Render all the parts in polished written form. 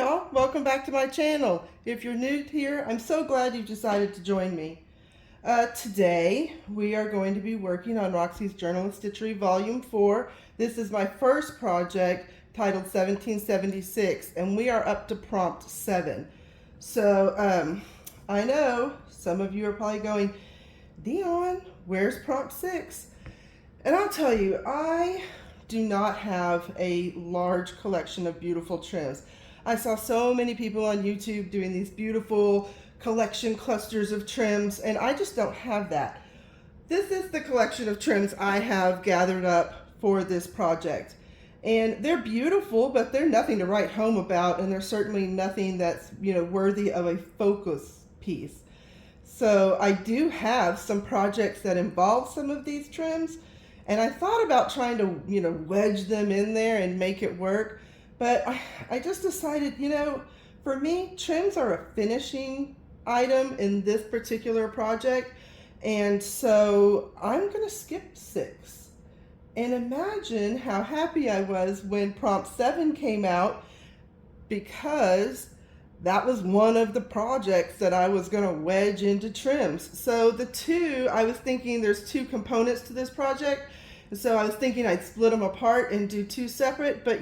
y'all, welcome back to my channel. If you're new here, I'm so glad you decided to join me. Today we are going to be working on Roxy's Journal of Stitchery Volume 4. This is my first project titled 1776 and we are up to prompt 7. So I know some of you are probably going, Dion, where's prompt 6? And I'll tell you, I do not have a large collection of beautiful trims. I saw so many people on YouTube doing these beautiful collection clusters of trims, and I just don't have that. This is the collection of trims I have gathered up for this project. And they're beautiful, but they're nothing to write home about, and they're certainly nothing that's, worthy of a focus piece. So I do have some projects that involve some of these trims, and I thought about trying to, wedge them in there and make it work. But I just decided, for me, trims are a finishing item in this particular project. And so I'm going to skip 6. And imagine how happy I was when prompt 7 came out, because that was one of the projects that I was going to wedge into trims. So I was thinking there's 2 components to this project. And so I was thinking I'd split them apart and do 2 separate, but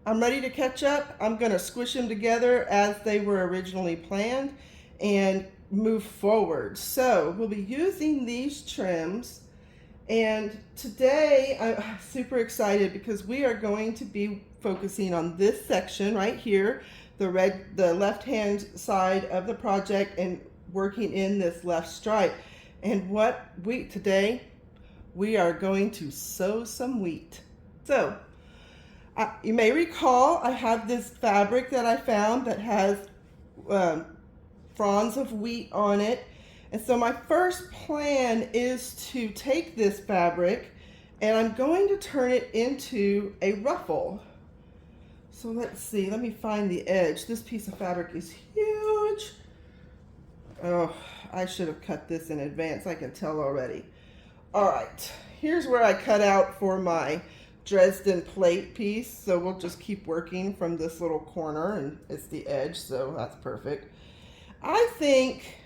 I'm ready to catch up. I'm going to squish them together as they were originally planned and move forward. So we'll be using these trims, and today I'm super excited because we are going to be focusing on this section right here, the left-hand side of the project, and working in this left stripe. And today we are going to sow some wheat. So you may recall I have this fabric that I found that has fronds of wheat on it. And so my first plan is to take this fabric and I'm going to turn it into a ruffle. So let's see, let me find the edge. This piece of fabric is huge. Oh, I should have cut this in advance, I can tell already. All right, here's where I cut out for my Dresden plate piece, so we'll just keep working from this little corner, and it's the edge, so that's perfect. I think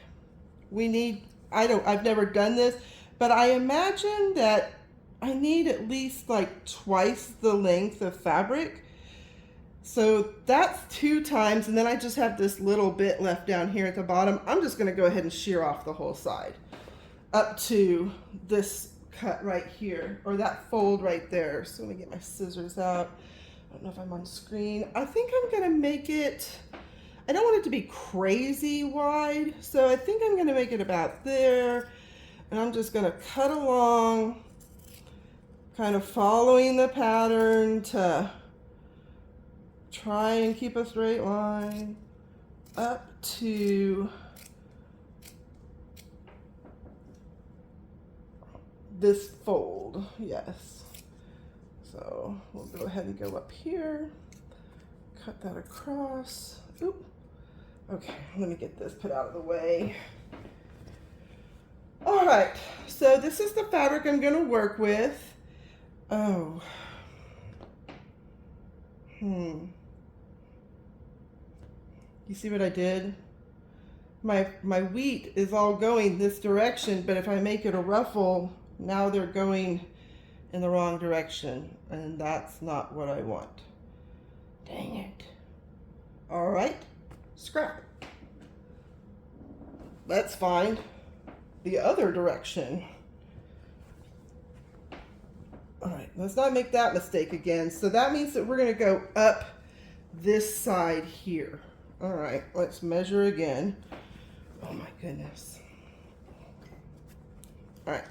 I've never done this, but I imagine that I need at least like twice the length of fabric. So that's 2 times, and then I just have this little bit left down here at the bottom. I'm just gonna go ahead and shear off the whole side up to this cut right here, or that fold right there. So let me get my scissors out. I don't know if I'm on screen. I think I'm gonna make it, I don't want it to be crazy wide, so I think I'm gonna make it about there, and I'm just gonna cut along, kind of following the pattern to try and keep a straight line up to this fold. Yes. So we'll go ahead and go up here, cut that across. Oop. Okay, let me get this put out of the way. All right, so this is the fabric I'm going to work with. Oh. You see what I did? My wheat is all going this direction, but if I make it a ruffle, now they're going in the wrong direction, and that's not what I want. Dang it. All right, scrap it. Let's find the other direction. All right, let's not make that mistake again. So that means that we're gonna go up this side here. All right, let's measure again. Oh my goodness. All right.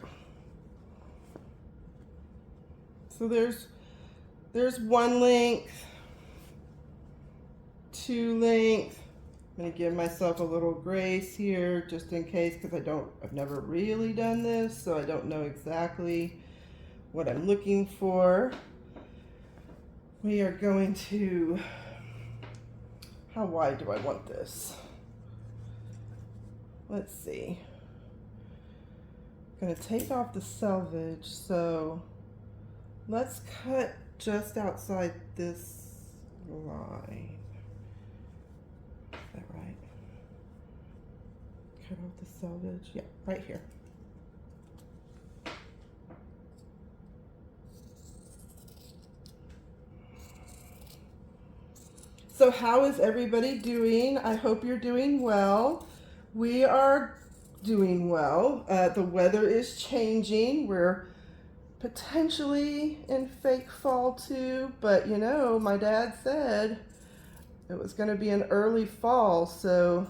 So there's 1 length, 2 length. I'm gonna give myself a little grace here just in case, because I've never really done this, so I don't know exactly what I'm looking for. We are going to, how wide do I want this? Let's see. I'm gonna take off the selvage, so let's cut just outside this line. cut off the selvage. Yeah, right here. So how is everybody doing? I hope you're doing well. We are doing well. The weather is changing. We're potentially in fake fall too, but you know, my dad said it was going to be an early fall, so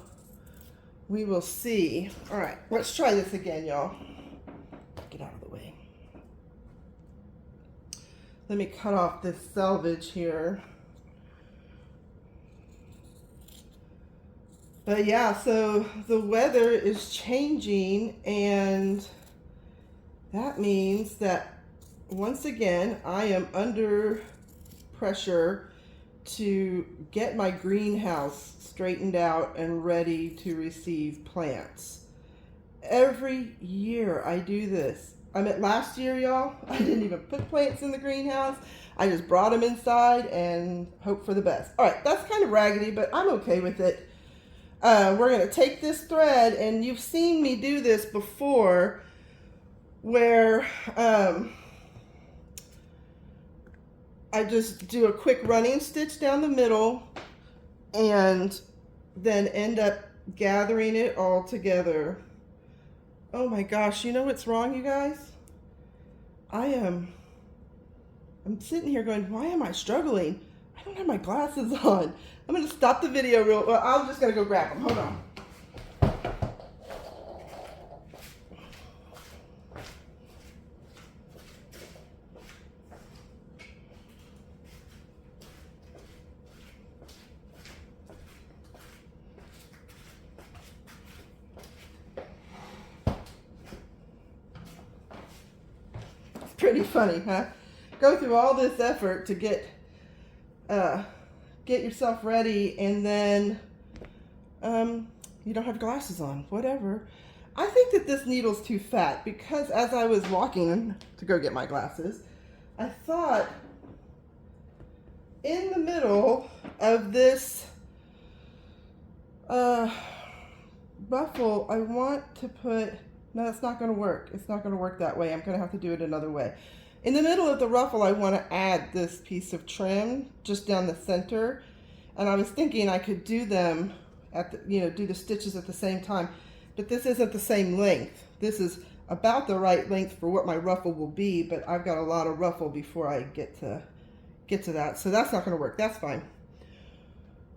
we will see. All right, let's try this again, y'all. Get out of the way. Let me cut off this selvage here. But yeah, so the weather is changing, and that means that once again, I am under pressure to get my greenhouse straightened out and ready to receive plants. Every year I do this. I mean, last year, y'all, I didn't even put plants in the greenhouse. I just brought them inside and hope for the best. All right, that's kind of raggedy, but I'm okay with it. We're going to take this thread, and you've seen me do this before, where I just do a quick running stitch down the middle and then end up gathering it all together. Oh my gosh, you know what's wrong, you guys? I'm sitting here going, why am I struggling? I don't have my glasses on. I'm going to stop the video well, I'm just going to go grab them. Hold on. It's pretty funny, huh? Go through all this effort to get yourself ready, and then you don't have glasses on, whatever. I think that this needle's too fat, because as I was walking to go get my glasses, I thought in the middle of this ruffle, I want to put, no, it's not going to work. It's not going to work that way. I'm going to have to do it another way. In the middle of the ruffle, I want to add this piece of trim just down the center. And I was thinking I could do them at the, do the stitches at the same time, but this isn't the same length. This is about the right length for what my ruffle will be, but I've got a lot of ruffle before I get to that. So that's not going to work. That's fine.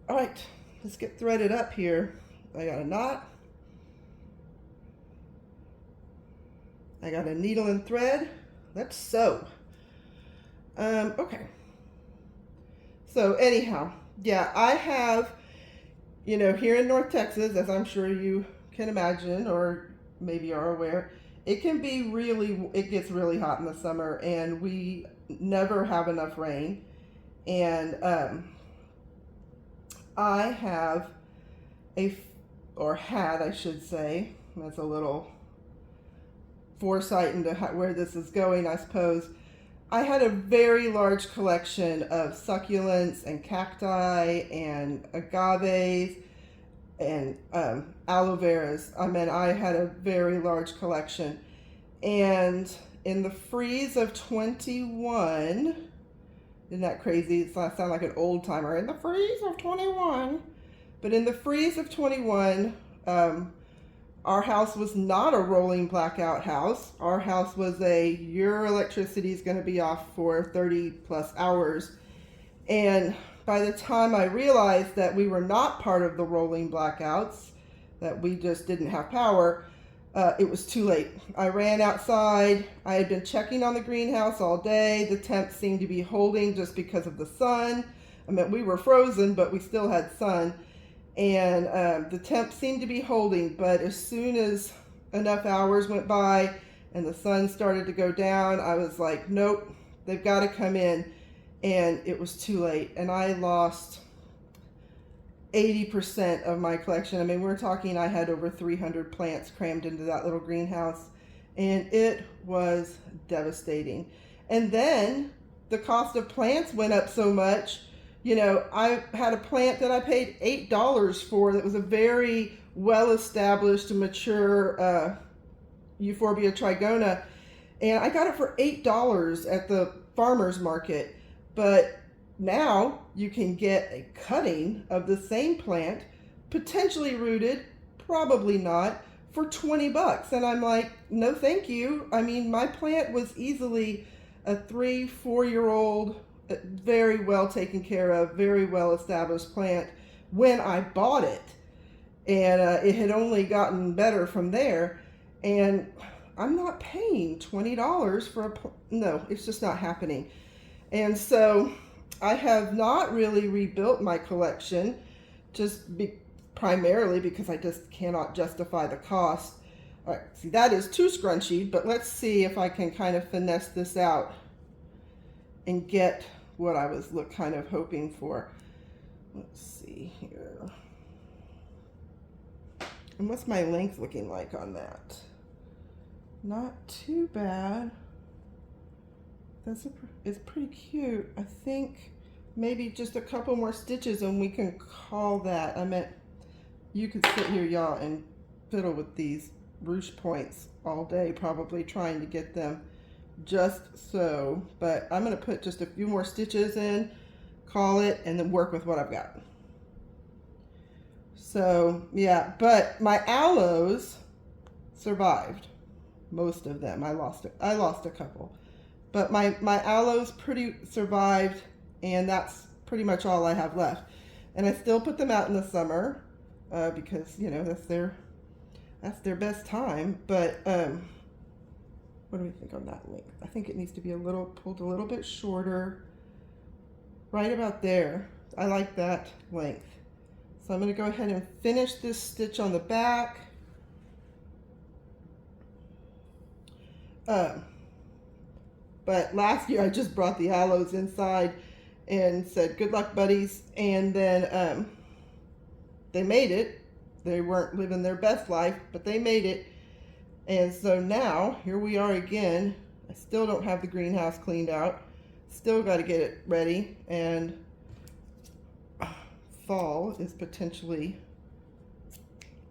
All right, let's get threaded up here. I got a knot. I got a needle and thread. Let's sew. Okay. So anyhow, yeah, I have, here in North Texas, as I'm sure you can imagine or maybe are aware, it gets really hot in the summer, and we never have enough rain. And I have had, I should say, that's a little foresight into where this is going, I suppose. I had a very large collection of succulents and cacti and agaves and aloe veras. I mean, I had a very large collection. And in the freeze of 21, isn't that crazy? It's I sound like an old timer. In the freeze of 21. But in the freeze of 21, our house was not a rolling blackout house. Our house was your electricity is going to be off for 30 plus hours. And by the time I realized that we were not part of the rolling blackouts, that we just didn't have power, it was too late. I ran outside. I had been checking on the greenhouse all day. The temp seemed to be holding just because of the sun. I mean, we were frozen, but we still had sun. And the temp seemed to be holding, but as soon as enough hours went by and the sun started to go down, I was like, nope, they've got to come in. And it was too late. And I lost 80% of my collection. I mean, we're talking, I had over 300 plants crammed into that little greenhouse, and it was devastating. And then the cost of plants went up so much You know, I had a plant that I paid $8 for that was a very well-established, mature Euphorbia trigona, and I got it for $8 at the farmer's market. But now you can get a cutting of the same plant, potentially rooted, probably not, for 20 bucks. And I'm like, no thank you. I mean, my plant was easily a 3-4-year-old, very well taken care of, very well established plant when I bought it. And it had only gotten better from there. And I'm not paying $20 for no, it's just not happening. And so I have not really rebuilt my collection, primarily because I just cannot justify the cost. All right, see, that is too scrunchy, but let's see if I can kind of finesse this out and get what I was kind of hoping for. Let's see here. And what's my length looking like on that? Not too bad. It's pretty cute. I think maybe just a couple more stitches and we can call that. I meant you could sit here, y'all, and fiddle with these ruche points all day, probably trying to get them just so. But I'm going to put just a few more stitches in, call it, and then work with what I've got. So yeah, but my aloes survived. Most of them. I lost a couple, but my aloes pretty survived, and that's pretty much all I have left. And I still put them out in the summer because, you know, that's their best time. But what do we think on that length? I think it needs to be pulled a little bit shorter, right about there. I like that length. So I'm going to go ahead and finish this stitch on the back. But last year I just brought the aloes inside and said, good luck, buddies. And then they made it. They weren't living their best life, but they made it. And so now here we are again. I still don't have the greenhouse cleaned out. Still got to get it ready. And fall is potentially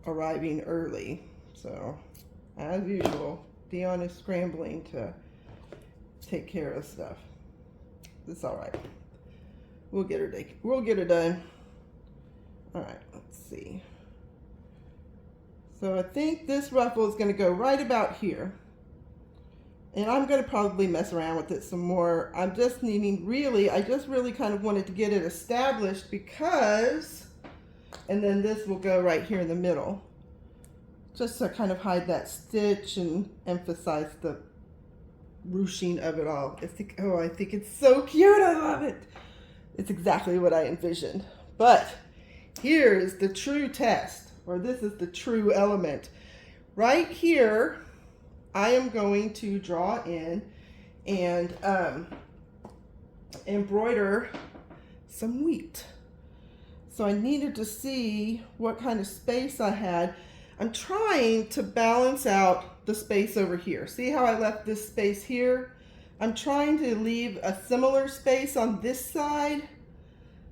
arriving early. So as usual, Dion is scrambling to take care of stuff. It's all right. We'll get her done. All right, let's see. So I think this ruffle is going to go right about here. And I'm going to probably mess around with it some more. I'm just needing I just really kind of wanted to get it established because, and then this will go right here in the middle. Just to kind of hide that stitch and emphasize the ruching of it all. I think it's so cute. I love it. It's exactly what I envisioned. But here is the true test, or this is the true element. Right here, I am going to draw in and embroider some wheat. So I needed to see what kind of space I had. I'm trying to balance out the space over here. See how I left this space here? I'm trying to leave a similar space on this side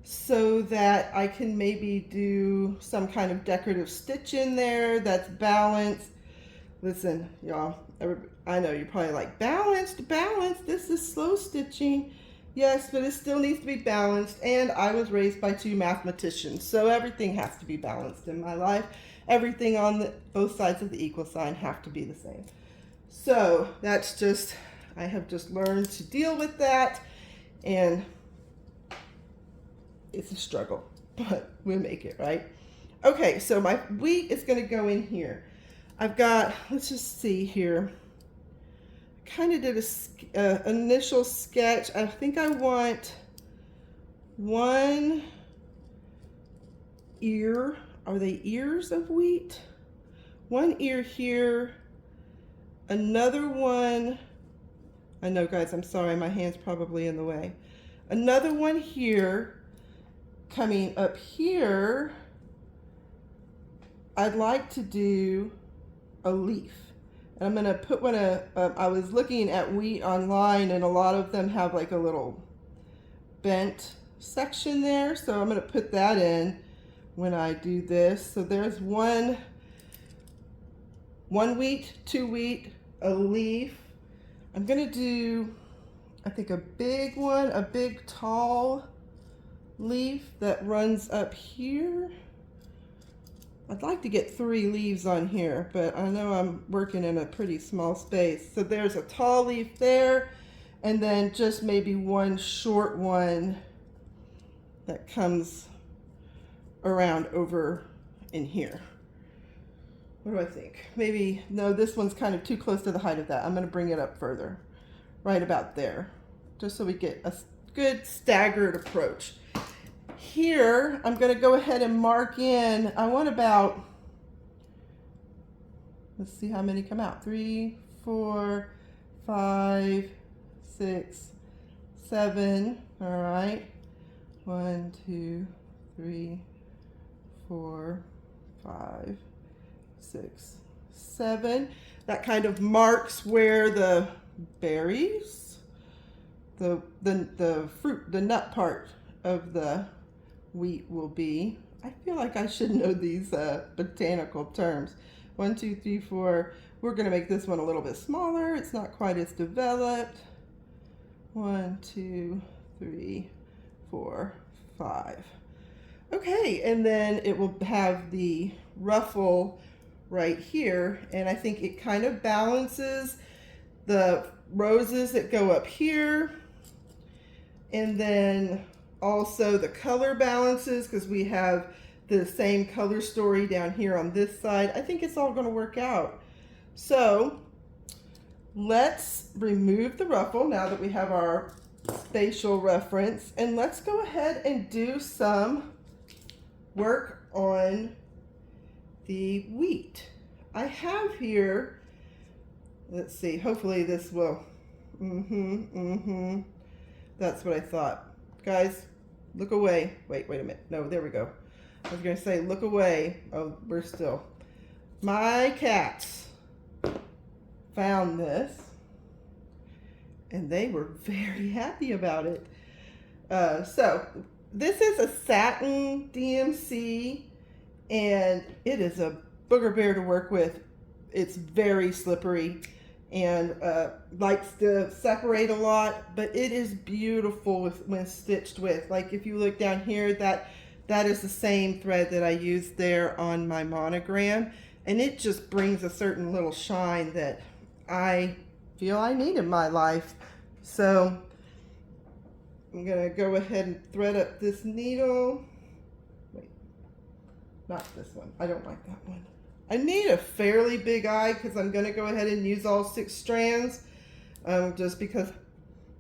so that I can maybe do some kind of decorative stitch in there that's balanced. Listen, y'all, I know you're probably like, balanced, this is slow stitching. Yes, but it still needs to be balanced, and I was raised by 2 mathematicians, so everything has to be balanced in my life. Everything on both sides of the equal sign have to be the same. So that's just, I have just learned to deal with that, and it's a struggle, but we'll make it, right? Okay, so my wheat is going to go in here. I've got, let's just see here. Kind of did a initial sketch. I think I want one ear. Are they ears of wheat? One ear here, another one. I know, guys, I'm sorry, my hand's probably in the way. Another one here, coming up here. I'd like to do a leaf. And I'm gonna put one, I was looking at wheat online, and a lot of them have like a little bent section there, so I'm going to put that in when I do this. So there's one wheat, 2 wheat, a leaf. I'm going to do, I think, a big one, a big tall leaf that runs up here. I'd like to get 3 leaves on here, but I know I'm working in a pretty small space. So there's a tall leaf there, and then just maybe one short one that comes around over in here. What do I think? Maybe, no, this one's kind of too close to the height of that. I'm going to bring it up further, right about there, just so we get a good staggered approach. Here, I'm going to go ahead and mark in, I want about, let's see how many come out. 3, 4, 5, 6, 7. All right. 1, 2, 3, 4, 5, 6, 7. That kind of marks where the berries, the fruit, the nut part of the wheat will be. I feel like I should know these botanical terms. 1, 2, 3, 4. We're going to make this one a little bit smaller. It's not quite as developed. 1, 2, 3, 4, 5. Okay, and then it will have the ruffle right here, and I think it kind of balances the roses that go up here, and then also the color balances because we have the same color story down here on this side. I think it's all going to work out. So let's remove the ruffle now that we have our spatial reference, and let's go ahead and do some work on the wheat. I have here, let's see, hopefully this will, that's what I thought. Guys, look away. Wait a minute. No, there we go. I was going to say look away. Oh, we're still. My cats found this, and they were very happy about it. So this is a satin DMC, and it is a booger bear to work with. It's very slippery and likes to separate a lot, but it is beautiful when stitched with. Like if you look down here, that is the same thread that I used there on my monogram, and it just brings a certain little shine that I feel I need in my life. So I'm gonna go ahead and thread up this needle. Wait, not this one. I don't like that one. I need a fairly big eye because I'm going to go ahead and use all 6 strands just because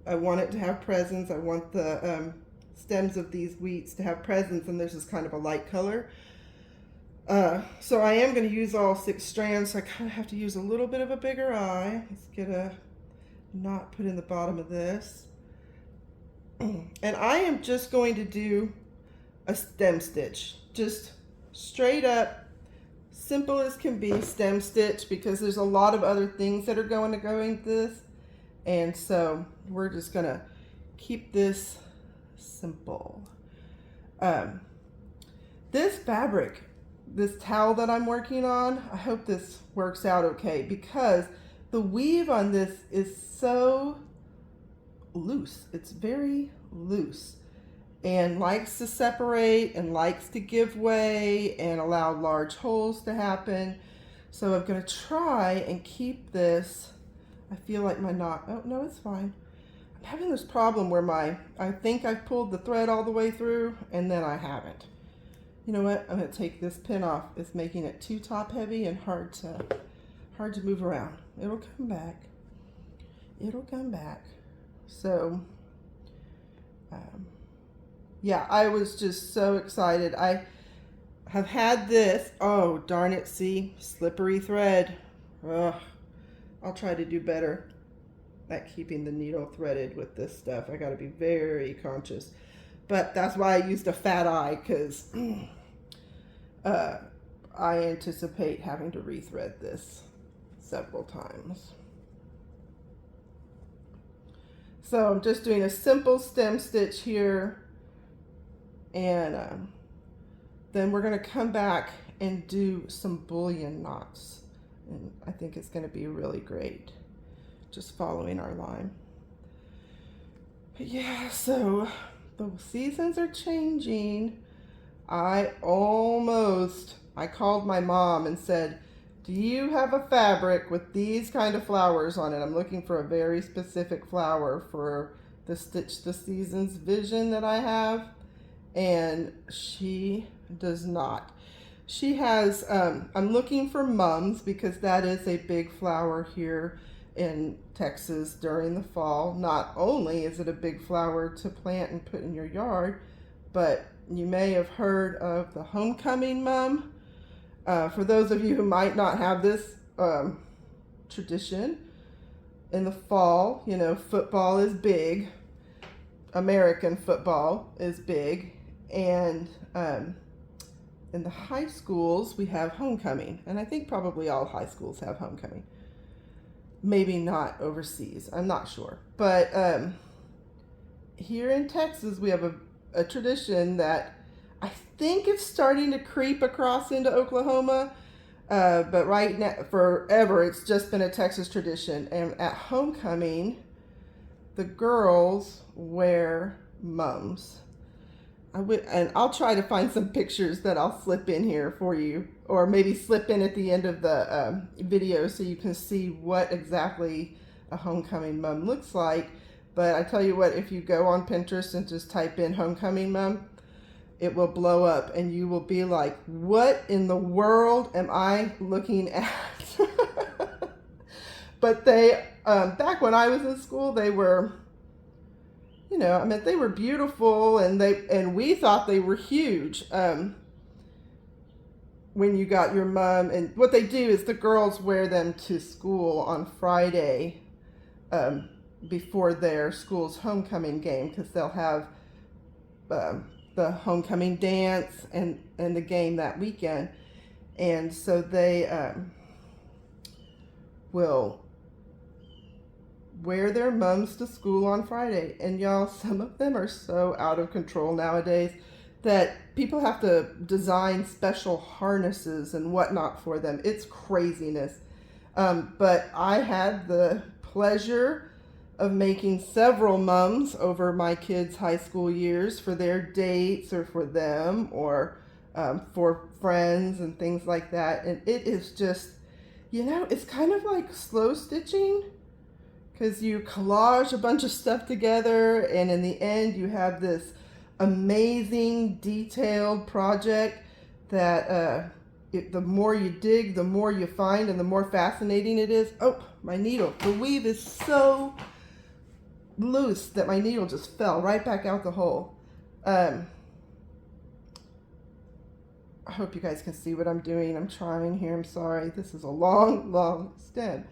I want it to have presence. I want the stems of these wheats to have presence, and this is kind of a light color. So I am going to use all 6 strands, so I kind of have to use a little bit of a bigger eye. Let's get a knot put in the bottom of this. And I am just going to do a stem stitch, just straight up, simple as can be stem stitch, because there's a lot of other things that are going with this, and so we're just gonna keep this simple. This fabric, this towel that I'm working on, I hope this works out okay, because the weave on this is so loose. It's very loose and likes to separate and likes to give way and allow large holes to happen. So I'm going to try and keep this. I feel like my knot, oh no, it's fine. I'm having this problem where I think I've pulled the thread all the way through and then I haven't. You know what, I'm going to take this pin off. It's making it too top heavy and hard to move around. It'll come back. It'll come back. So, yeah, I was just so excited. I have had this, oh darn it, see, slippery thread. Ugh. I'll try to do better at keeping the needle threaded with this stuff. I gotta be very conscious. But that's why I used a fat eye, because I anticipate having to rethread this several times. So I'm just doing a simple stem stitch here, And then we're going to come back and do some bullion knots. And I think it's going to be really great, just following our line. But yeah, so the seasons are changing. I called my mom and said, do you have a fabric with these kind of flowers on it? I'm looking for a very specific flower for the Stitch the Seasons vision that I have. And she does not. She has, I'm looking for mums because that is a big flower here in Texas during the fall. Not only is it a big flower to plant and put in your yard, but you may have heard of the homecoming mum. For those of you who might not have this tradition, in the fall, you know, football is big. American football is big. And in the high schools, we have homecoming. And I think probably all high schools have homecoming. Maybe not overseas. I'm not sure. But here in Texas, we have a tradition that I think it's starting to creep across into Oklahoma. But right now, forever, it's just been a Texas tradition. And at homecoming, the girls wear mums. And I'll try to find some pictures that I'll slip in here for you, or maybe slip in at the end of the video so you can see what exactly a homecoming mum looks like. But I tell you what, if you go on Pinterest and just type in homecoming mum, it will blow up and you will be like, what in the world am I looking at? But they, back when I was in school, they were, you know, I mean, they were beautiful, and we thought they were huge. When you got your mum, and what they do is the girls wear them to school on Friday before their school's homecoming game, because they'll have the homecoming dance and the game that weekend. And so they will wear their mums to school on Friday. And y'all, some of them are so out of control nowadays that people have to design special harnesses and whatnot for them. It's craziness. But I had the pleasure of making several mums over my kids' high school years for their dates or for them or for friends and things like that. And it is just, you know, it's kind of like slow stitching, because you collage a bunch of stuff together, and in the end you have this amazing detailed project that the more you dig, the more you find, and the more fascinating it is. Oh, my needle. The weave is so loose that my needle just fell right back out the hole. I hope you guys can see what I'm doing. I'm trying here. I'm sorry. This is a long stem.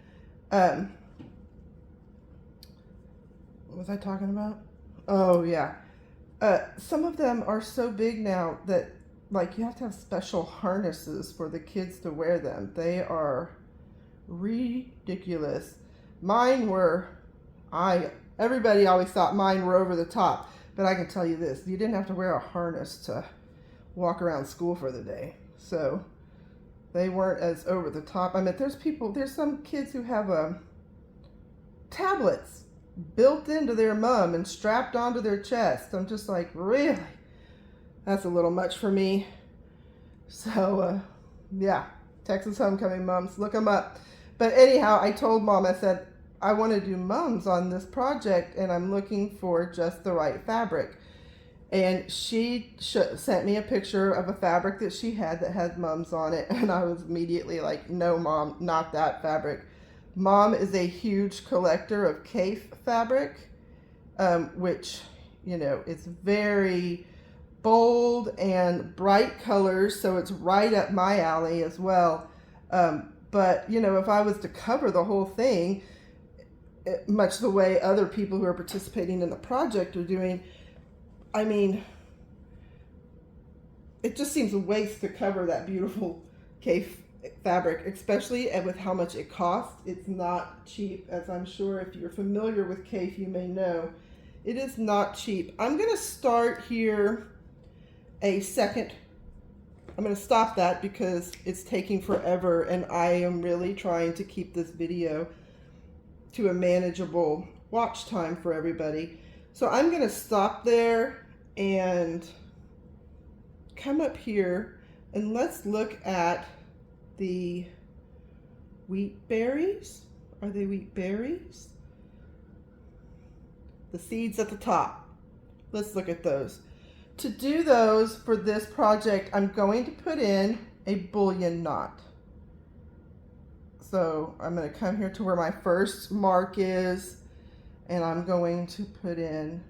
What was I talking about? Oh, yeah. Some of them are so big now that, like, you have to have special harnesses for the kids to wear them. They are ridiculous. Mine were, everybody always thought mine were over the top, but I can tell you this, you didn't have to wear a harness to walk around school for the day. So they weren't as over the top. I mean, there's some kids who have tablets built into their mum and strapped onto their chest. I'm just like, really? That's a little much for me. So, yeah, Texas homecoming mums, look them up. But anyhow, I told Mom, I said, I want to do mums on this project, and I'm looking for just the right fabric. And she sent me a picture of a fabric that she had that had mums on it, and I was immediately like, no, Mom, not that fabric. Mom is a huge collector of Kaif fabric, which, you know, it's very bold and bright colors, so it's right up my alley as well. But, you know, if I was to cover the whole thing, much the way other people who are participating in the project are doing, I mean, it just seems a waste to cover that beautiful Kaif fabric, especially with how much it costs. It's not cheap, as I'm sure if you're familiar with Kaif, you may know. It is not cheap. I'm going to start here a second. I'm going to stop that because it's taking forever and I am really trying to keep this video to a manageable watch time for everybody. So I'm going to stop there and come up here and let's look at the wheat berries. Are they wheat berries? The seeds at the top. Let's look at those. To do those for this project, I'm going to put in a bullion knot. So I'm going to come here to where my first mark is, and I'm going to put in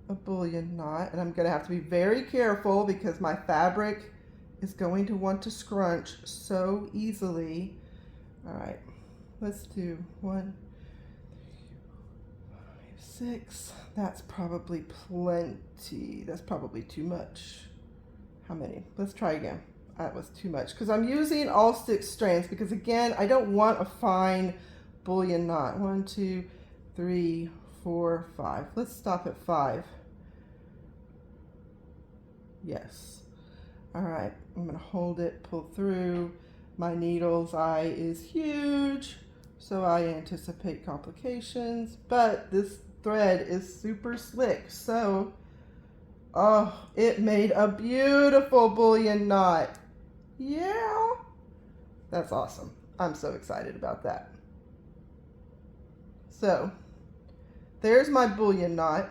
a bullion knot. And I'm going to have to be very careful because my fabric is going to want to scrunch so easily. All right, let's do 1, 6. That's probably plenty. That's probably too much. How many? Let's try again. That was too much because I'm using all 6 strands because again, I don't want a fine bullion knot. 1, 2, 3, 4, 5. Let's stop at 5. Yes. All right, I'm gonna hold it, pull through. My needle's eye is huge, so I anticipate complications, but this thread is super slick. So, oh, it made a beautiful bullion knot. Yeah, that's awesome. I'm so excited about that. So, there's my bullion knot.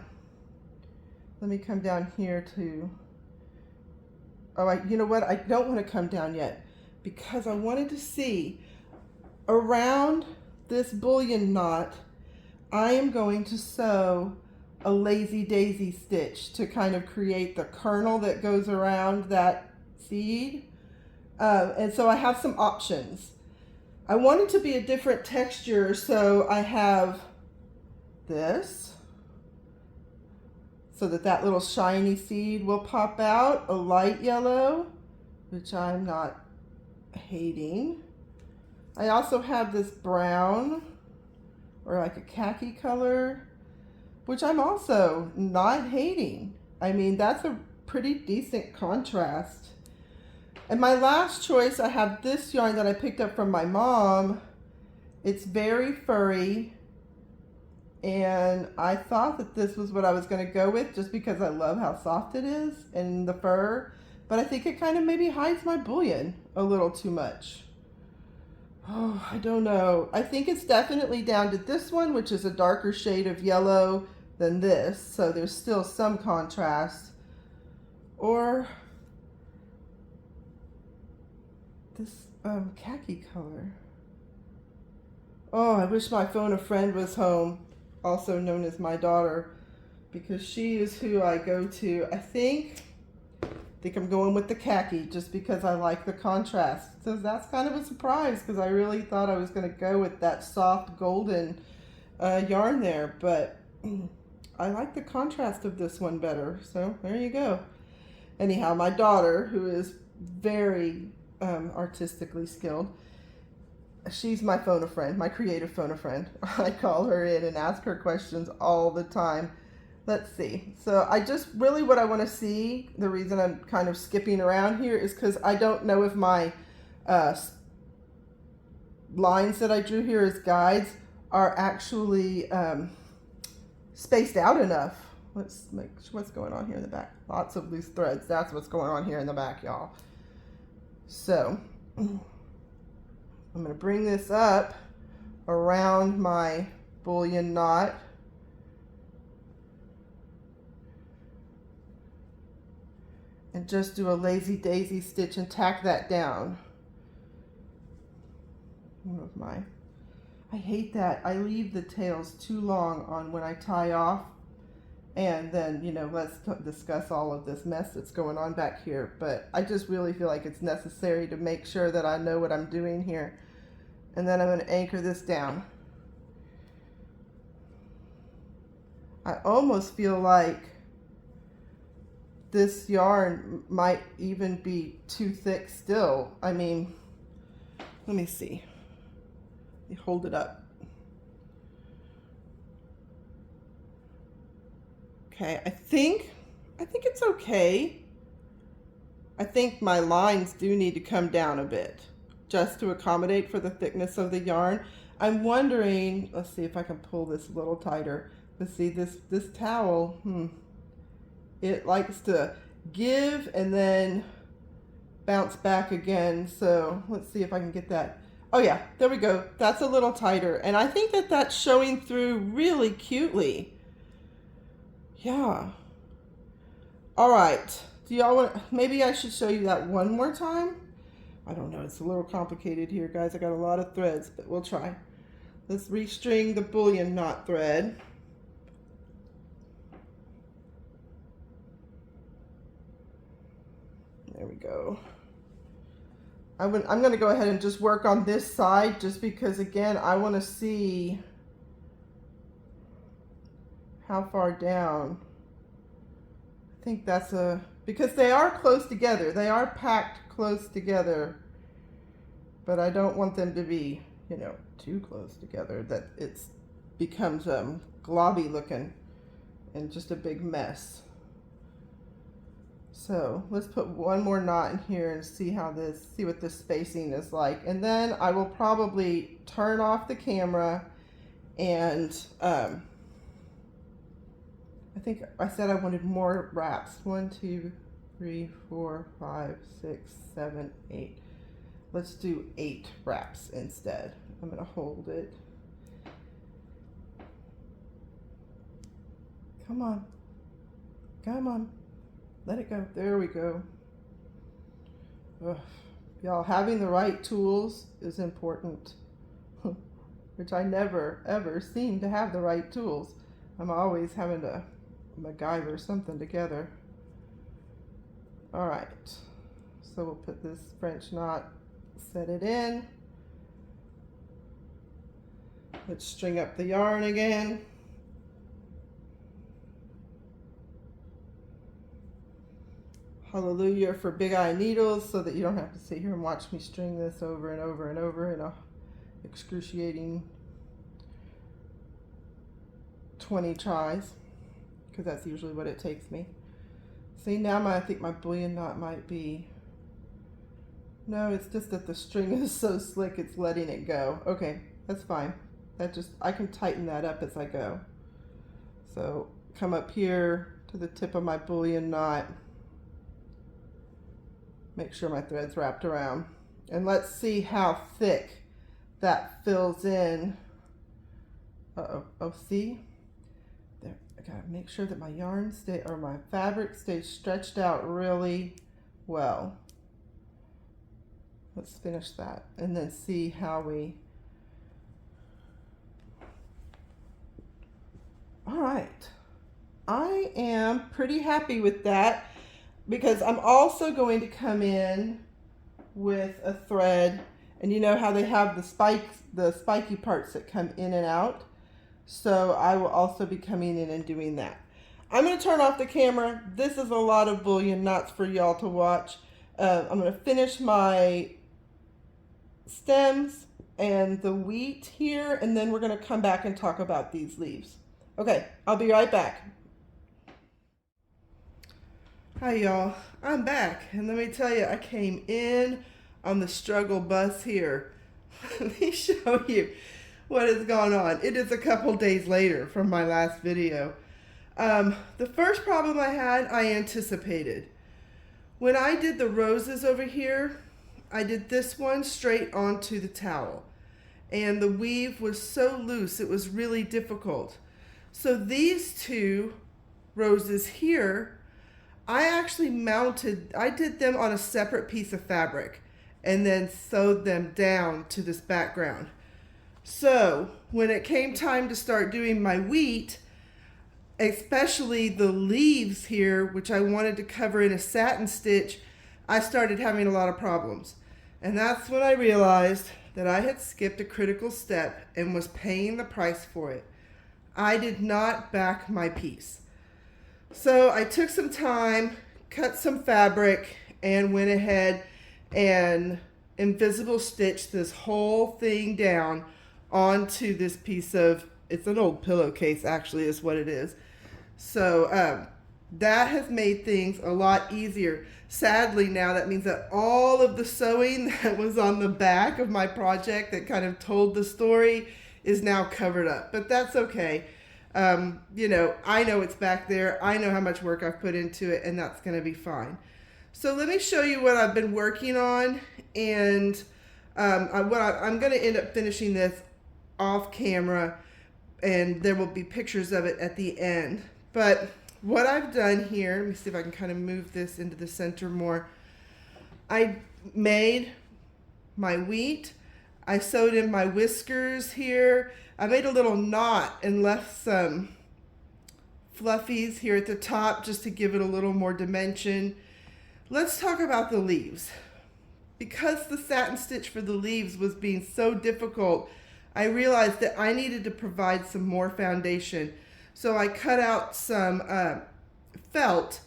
Let me come down here to, oh, you know what? I don't want to come down yet because I wanted to see around this bullion knot, I am going to sew a lazy daisy stitch to kind of create the kernel that goes around that seed. And so I have some options. I want it to be a different texture, so I have this so that little shiny seed will pop out, a light yellow, which I'm not hating. I also have this brown or like a khaki color, which I'm also not hating. I mean, that's a pretty decent contrast. And my last choice, I have this yarn that I picked up from my mom. It's very furry, and I thought that this was what I was going to go with just because I love how soft it is and the fur, but I think it kind of maybe hides my bullion a little too much. Oh, I don't know. I think it's definitely down to this one, which is a darker shade of yellow than this, so there's still some contrast. Or this khaki color. Oh, I wish my phone a friend was home, also known as my daughter, because she is who I go to. I think I'm going with the khaki just because I like the contrast. So that's kind of a surprise because I really thought I was going to go with that soft golden yarn there, but I like the contrast of this one better. So there you go. Anyhow, my daughter, who is very artistically skilled, she's my phone-a-friend, my creative phone-a-friend. I call her in and ask her questions all the time. Let's see. So I just really what I want to see, the reason I'm kind of skipping around here is because I don't know if my lines that I drew here as guides are actually spaced out enough. Let's make sure what's going on here in the back. Lots of loose threads. That's what's going on here in the back, y'all. So I'm going to bring this up around my bullion knot. And just do a lazy daisy stitch and tack that down. One of my, I hate that. I leave the tails too long on when I tie off. And then, you know, let's discuss all of this mess that's going on back here. But I just really feel like it's necessary to make sure that I know what I'm doing here. And then I'm going to anchor this down. I almost feel like this yarn might even be too thick still. I mean, let me see. Let me hold it up. Okay, I think it's okay. I think my lines do need to come down a bit just to accommodate for the thickness of the yarn. I'm wondering, let's see if I can pull this a little tighter. Let's see, this towel, it likes to give and then bounce back again. So let's see if I can get that. Oh yeah, there we go. That's a little tighter. And I think that that's showing through really cutely. Yeah. All right. Do y'all want, maybe I should show you that one more time? I don't know. It's a little complicated here, guys. I got a lot of threads, but we'll try. Let's restring the bullion knot thread. There we go. I'm going to go ahead and just work on this side just because, again, I want to see how far down. I think that's because they are close together. They are packed close together, but I don't want them to be, you know, too close together that it becomes globby looking and just a big mess. So let's put one more knot in here and see what this spacing is like. And then I will probably turn off the camera and I think I said I wanted more wraps. 1, 2, 3, 4, 5, 6, 7, 8. Let's do 8 wraps instead. I'm gonna hold it. Come on. Come on. Let it go. There we go. Y'all, having the right tools is important, which I never, ever seem to have the right tools. I'm always having to MacGyver something together. All right. So we'll put this French knot, set it in. Let's string up the yarn again. Hallelujah for big eye needles so that you don't have to sit here and watch me string this over and over and over in a excruciating 20 tries, because that's usually what it takes me. See, now I think my bullion knot might be, no, it's just that the string is so slick it's letting it go. Okay, that's fine. I can tighten that up as I go. So come up here to the tip of my bullion knot. Make sure my thread's wrapped around. And let's see how thick that fills in. Oh, see? There, I gotta make sure that my my fabric stays stretched out really well. Let's finish that and then see how we. All right. I am pretty happy with that, because I'm also going to come in with a thread, and you know how they have the spiky parts that come in and out. So I will also be coming in and doing that. I'm going to turn off the camera. This is a lot of bullion knots for y'all to watch. I'm going to finish my stems and the wheat here, and then we're going to come back and talk about these leaves. Okay, I'll be right back. Hi y'all, I'm back, and let me tell you, I came in on the struggle bus here. Let me show you what has gone on. It is a couple days later from my last video. The first problem I had, I anticipated. When I did the roses over here, I did this one straight onto the towel, and the weave was so loose it was really difficult. So these two roses here, I actually I did them on a separate piece of fabric and then sewed them down to this background. So when it came time to start doing my wheat, especially the leaves here, which I wanted to cover in a satin stitch, I started having a lot of problems. And that's when I realized that I had skipped a critical step and was paying the price for it. I did not back my piece. So I took some time, cut some fabric, and went ahead and invisible stitched this whole thing down onto this piece of, it's an old pillowcase actually is what it is. So that has made things a lot easier. Sadly, now that means that all of the sewing that was on the back of my project that kind of told the story is now covered up, but that's okay. You know, I know it's back there. I know how much work I've put into it, and that's going to be fine. So let me show you what I've been working on, and I'm going to end up finishing this off camera, and there will be pictures of it at the end. But what I've done here, let me see if I can kind of move this into the center more. I made my wheat. I sewed in my whiskers here. I made a little knot and left some fluffies here at the top just to give it a little more dimension. Let's talk about the leaves. Because the satin stitch for the leaves was being so difficult, I realized that I needed to provide some more foundation. So I cut out some felt,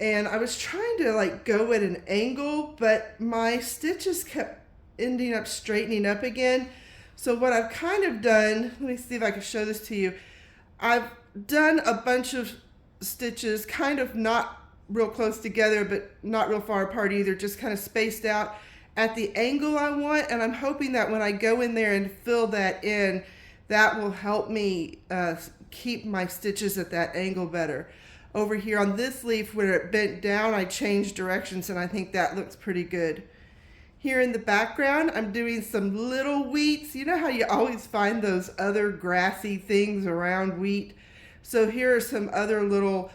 and I was trying to like go at an angle, but my stitches kept ending up straightening up again. So what I've kind of done, let me see if I can show this to you. I've done a bunch of stitches, kind of not real close together, but not real far apart either, just kind of spaced out at the angle I want, and I'm hoping that when I go in there and fill that in, that will help me keep my stitches at that angle better. Over here on this leaf where it bent down, I changed directions, and I think that looks pretty good. Here in the background, I'm doing some little wheats. You know how you always find those other grassy things around wheat? So here are some other little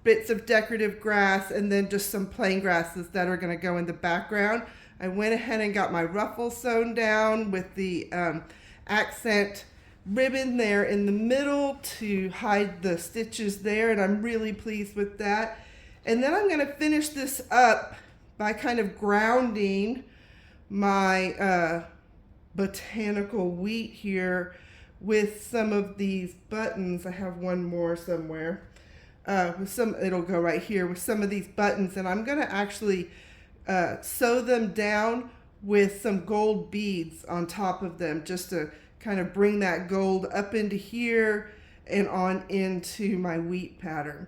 bits of decorative grass, and then just some plain grasses that are going to go in the background. I went ahead and got my ruffle sewn down with the accent ribbon there in the middle to hide the stitches there, and I'm really pleased with that. And then I'm going to finish this up by kind of grounding my botanical wheat here with some of these buttons. I have one more somewhere. It'll go right here with some of these buttons, and I'm going to actually sew them down with some gold beads on top of them just to kind of bring that gold up into here and on into my wheat pattern.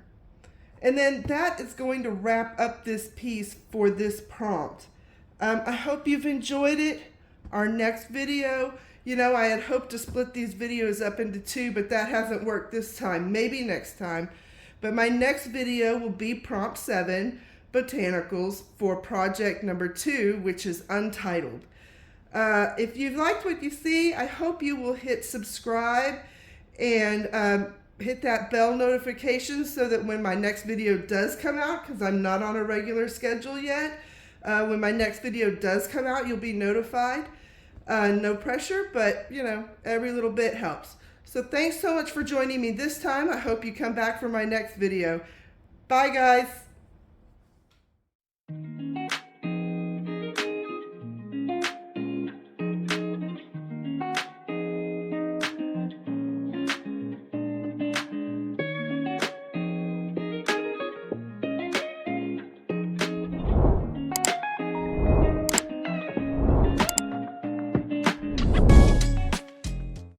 And then that is going to wrap up this piece for this prompt. I hope you've enjoyed it. Our next video, you know, I had hoped to split these videos up into two, but that hasn't worked this time. Maybe next time. But my next video will be prompt 7, botanicals, for project number 2, which is untitled. If you've liked what you see, I hope you will hit subscribe and hit that bell notification so that when my next video does come out, because I'm not on a regular schedule yet, when my next video does come out, you'll be notified. No pressure, but you know, every little bit helps. So thanks so much for joining me this time. I hope you come back for my next video. Bye guys.